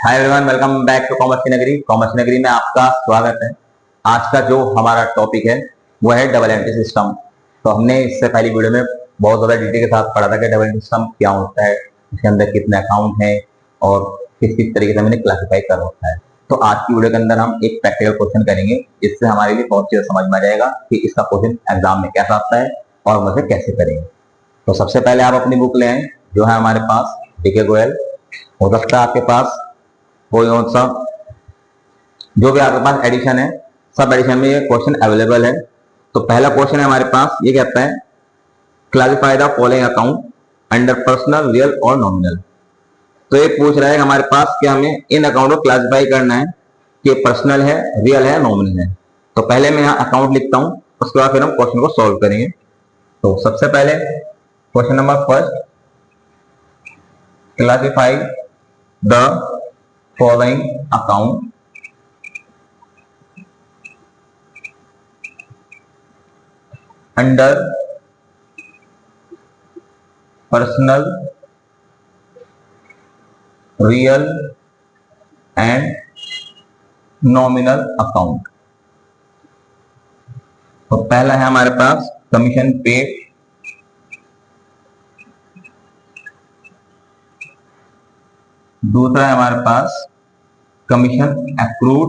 Hi everyone, welcome back to commerce की नगरी। Commerce की नगरी में आपका स्वागत है। आज का जो हमारा टॉपिक है वो है डबल एंट्री सिस्टम। तो हमने इससे पहली वीडियो में बहुत ज्यादा डिटेल के साथ पढ़ा था कि डबल एंट्री सिस्टम क्या होता है, इसके अंदर कितने अकाउंट हैं और किस किस तरीके से हमने क्लासिफाई कर रखा है। तो आज की वीडियो के अंदर हम एक प्रैक्टिकल क्वेश्चन करेंगे, जिससे हमारे लिए बहुत चीज समझ में आ जाएगा कि इसका क्वेश्चन एग्जाम में कैसा आता है और हम उसे कैसे करेंगे। तो सबसे पहले आप अपनी बुक ले आए, जो है हमारे पास डीके गोयल। हो सकता है आपके पास कोई और सा जो भी आपके पास एडिशन है, सब एडिशन में ये क्वेश्चन अवेलेबल है। तो पहला क्वेश्चन है हमारे पास, ये कहता है classify the following account under personal, real और नॉमिनल। तो ये पूछ रहा है हमारे पास कि हमें इन अकाउंट को क्लासिफाई करना है कि पर्सनल है, रियल है, नॉमिनल है। तो पहले मैं यहाँ अकाउंट लिखता हूँ, उसके बाद फिर हम क्वेश्चन को सॉल्व करेंगे। तो सबसे पहले question number first, classify the following account under personal, real and nominal account। तो पहला है हमारे पास कमीशन पेड, दूसरा है हमारे पास कमीशन एक्रूड,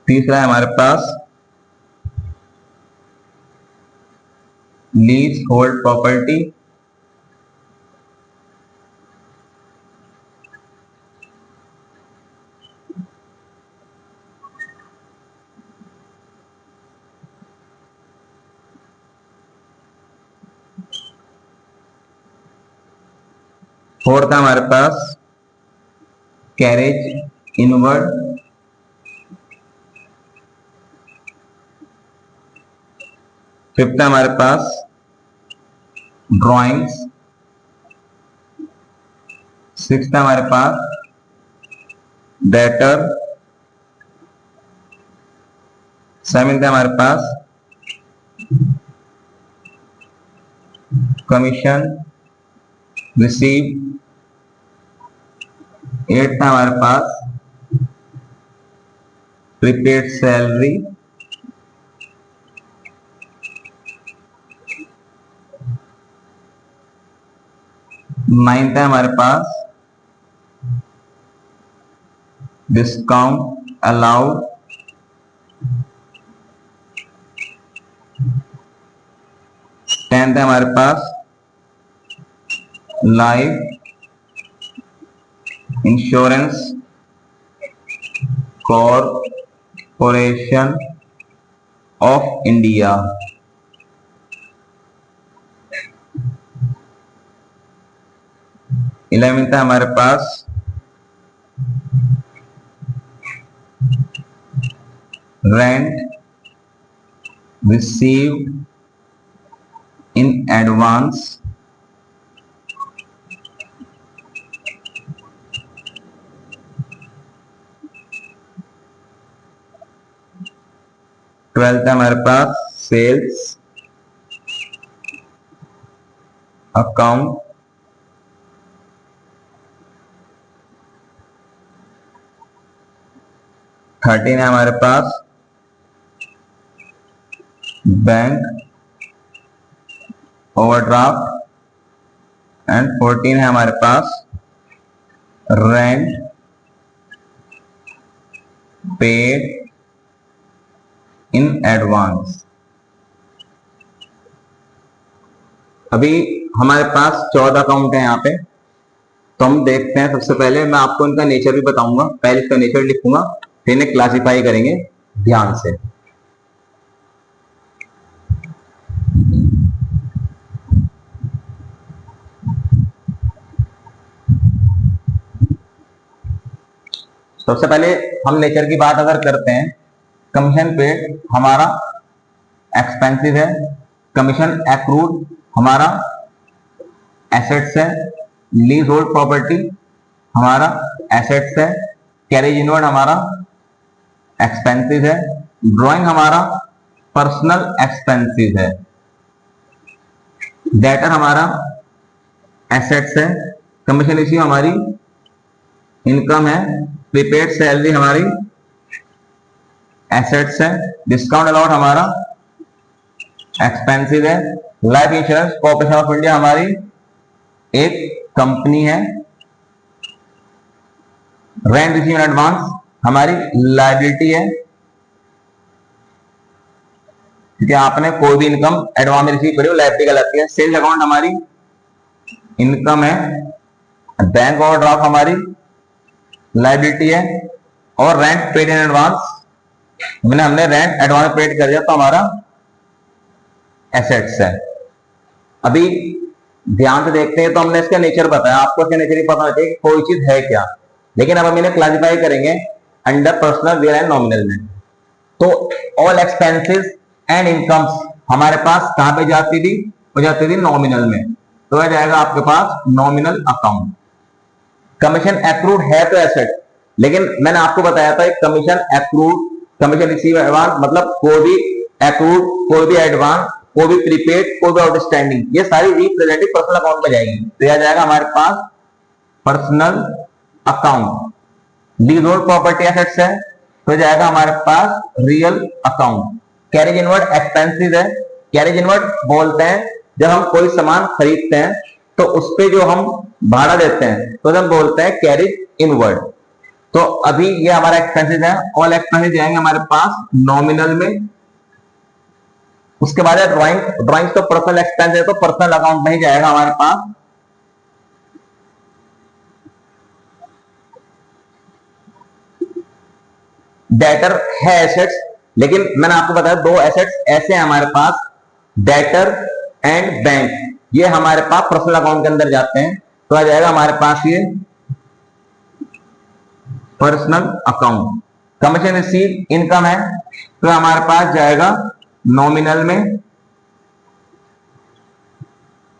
तीसरा है हमारे पास लीज होल्ड प्रॉपर्टी, फोर्थ है हमारे पास कैरेज इनवर्ड, फिफ्थ है हमारे पास ड्राइंग्स, सिक्स्थ है हमारे पास डेटर, सेवेंथ है हमारे पास कमीशन रिसीव, एट्थ है हमारे पास प्रीपेड सैलरी, नाइन्थ है हमारे पास डिस्काउंट अलाउड, टेंथ है हमारे पास life insurance corporation of India, eleventh है हमारे पास rent received in advance, twelfth है हमारे पास सेल्स अकाउंट, थर्टीन है हमारे पास बैंक ओवरड्राफ्ट एंड फोर्टीन है हमारे पास रेंट पेड इन एडवांस। अभी हमारे पास 14 अकाउंट है यहाँ पे, तो हम देखते हैं। सबसे पहले मैं आपको इनका नेचर भी बताऊंगा, पहले इसका नेचर लिखूंगा, फिर इन्हें क्लासिफाई करेंगे ध्यान से। सबसे पहले हम नेचर की बात अगर करते हैं, कमीशन पेड हमारा एक्सपेंसिव है, कमीशन एक्रूड हमारा एसेट्स है, लीज होल्ड प्रॉपर्टी हमारा एसेट्स है, कैरेज इनवर्ड हमारा एक्सपेंसिव है, ड्राइंग हमारा पर्सनल एक्सपेंसिव है। डेटर हमारा एसेट्स है, कमीशन रिसीव हमारी इनकम है, प्रीपेड सैलरी हमारी एसेट्स है, डिस्काउंट अलाउड हमारा एक्सपेंसिव है, life insurance corporation of India हमारी एक कंपनी है, रेंट रिसीव इन एडवांस हमारी लायबिलिटी है। ठीक है, आपने कोई भी इनकम एडवांस में रिसीव करी हो, लायबिलिटी कहलाती है। सेल्स अकाउंट हमारी इनकम है, बैंक ओवरड्राफ्ट हमारी लायबिलिटी है, और रेंट पेड इन एडवांस हमने रेंट एडवांस पेड कर दिया तो हमारा एसेट्स है। अभी ध्यान से देखते हैं तो हमने इसका नेचर बताया, आपको इसका नेचर ही पता होना चाहिए कोई चीज है क्या। लेकिन अब हम इन्हें क्लासिफाई करेंगे under personal, real and nominal में। तो ऑल एक्सपेंसेस एंड इनकम्स हमारे पास कहां पे जाती थी? वो जाती थी नॉमिनल में, तो वह जाएगा आपके पास नॉमिनल अकाउंट। कमीशन एक्रूड है तो एसेट, लेकिन मैंने आपको बताया था commission accrued, commission receive advance मतलब कोई भी एक्रूड, कोई भी एडवांस, कोई भी प्रीपेड, कोई भी आउटस्टैंडिंग, ये सारी रिप्रेजेंटेटिव पर्सनल अकाउंट में जाएगी। तो यह जाएगा हमारे पास personal account. Lease hold property assets है तो जाएगा हमारे पास real account. Carriage inward expenses है, कैरेज इनवर्ड बोलते हैं जब हम कोई सामान खरीदते हैं तो उस पे जो हम भाड़ा देते हैं तो हम बोलते हैं कैरेज इनवर्ड। तो अभी ये हमारा एक्सपेंसेस है, ऑल एक्सपेंसेस जाएंगे हमारे पास नॉमिनल में। उसके बाद है ड्राइंग, ड्राइंग तो पर्सनल एक्सपेंस है तो पर्सनल अकाउंट में ही जाएगा हमारे पास। डेटर है एसेट्स, लेकिन मैंने आपको बताया दो एसेट्स ऐसे हैं हमारे पास, डेटर एंड बैंक, ये हमारे पास पर्सनल अकाउंट के अंदर जाते हैं। तो आ जाएगा हमारे पास ये personal account. Commission receive income है तो हमारे पास जाएगा नॉमिनल में।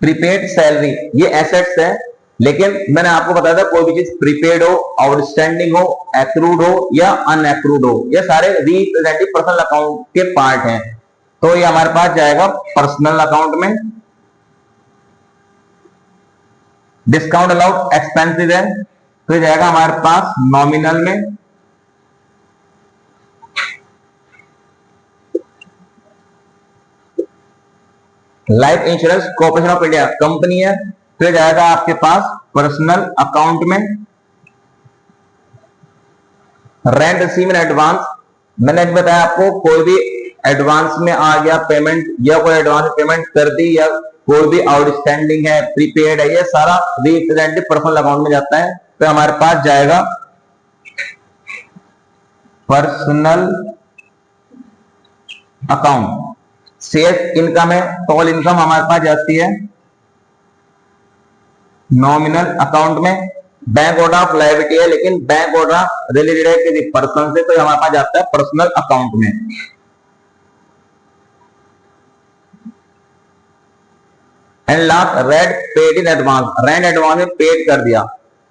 प्रीपेड सैलरी ये एसेट्स है, लेकिन मैंने आपको बताया था कोई भी चीज प्रीपेड हो, आउटस्टैंडिंग हो, एक्रूड हो या अनएक्रूड हो, ये सारे रिप्रेजेंटेटिव पर्सनल अकाउंट के पार्ट हैं। तो ये हमारे पास जाएगा पर्सनल अकाउंट में। डिस्काउंट अलाउड एक्सपेंसिव है तो ये जाएगा हमारे पास नॉमिनल में। Life insurance corporation of India company है तो ये जाएगा आपके पास पर्सनल अकाउंट में। रेंट रिसीव इन एडवांस, मैंने बताया आपको कोई भी एडवांस में आ गया पेमेंट या कोई एडवांस पेमेंट कर दी या कोई भी आउटस्टैंडिंग है, प्रीपेड है, ये सारा रिप्रेजेंटेटिव पर्सनल अकाउंट में जाता है। तो हमारे पास जाएगा पर्सनल अकाउंट। सेल्स इनकम है तो ऑल इनकम हमारे पास जाती है नॉमिनल अकाउंट में। बैंक ओवरड्राफ्ट लायबिलिटी है, लेकिन बैंक ओवरड्राफ्ट रिलेटेड है किसी पर्सन से, तो हमारे पास जाता है पर्सनल अकाउंट में। And last rent paid in advance, rent advance में पेड कर दिया,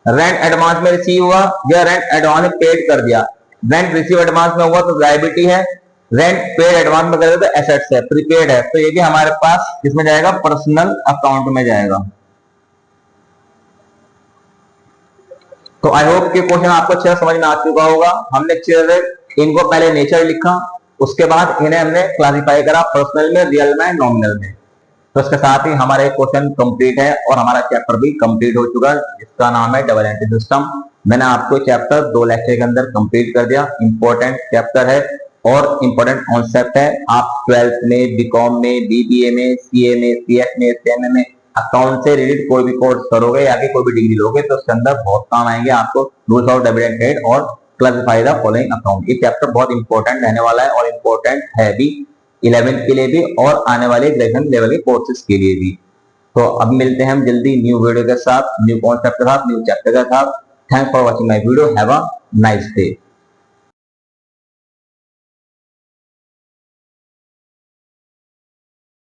रेंट एडवांस में रिसीव हुआ या रेंट एडवांस में पेड कर दिया। रेंट रिसीव एडवांस में हुआ तो लायबिलिटी है, रेंट पेड एडवांस में कर दिया तो एसेट्स है, प्रीपेड है, तो ये भी हमारे पास किसमें जाएगा? पर्सनल अकाउंट में जाएगा। तो आई होप कि क्वेश्चन आपको अच्छे समझ में आ चुका होगा। हमने अच्छे से इनको पहले नेचर लिखा, उसके बाद इन्हें हमने क्लासिफाई करा पर्सनल में, रियल में, नॉमिनल में। तो इसके साथ ही हमारा एक क्वेश्चन कंप्लीट है और हमारा चैप्टर भी कंप्लीट हो चुका है, जिसका नाम है डबल एंट्री सिस्टम। मैंने आपको चैप्टर 2 लेक्चर के अंदर कंप्लीट कर दिया। इंपॉर्टेंट चैप्टर है और इंपॉर्टेंट कॉन्सेप्ट है। आप 12th में, बीकॉम में, बीबीए में, सीए में, सीएस में, सीएमए में अकाउंट से रिलेटेड कोई भी कोर्स करोगे या कोई भी डिग्री लोगे तो उसके अंदर बहुत काम आएंगे आपको। Rules of debit and credit और क्लासिफाई द फॉलोइंग अकाउंट, ये चैप्टर बहुत इंपॉर्टेंट रहने वाला है और इंपॉर्टेंट है भी 11th के लिए भी और आने वाले ग्रेजुएशन लेवल के कोर्सेज के लिए भी। तो अब मिलते हैं हम जल्दी न्यू वीडियो के साथ, न्यू कॉन्सेप्ट के साथ, न्यू चैप्टर के साथ। Thanks for watching my video. Have a nice day.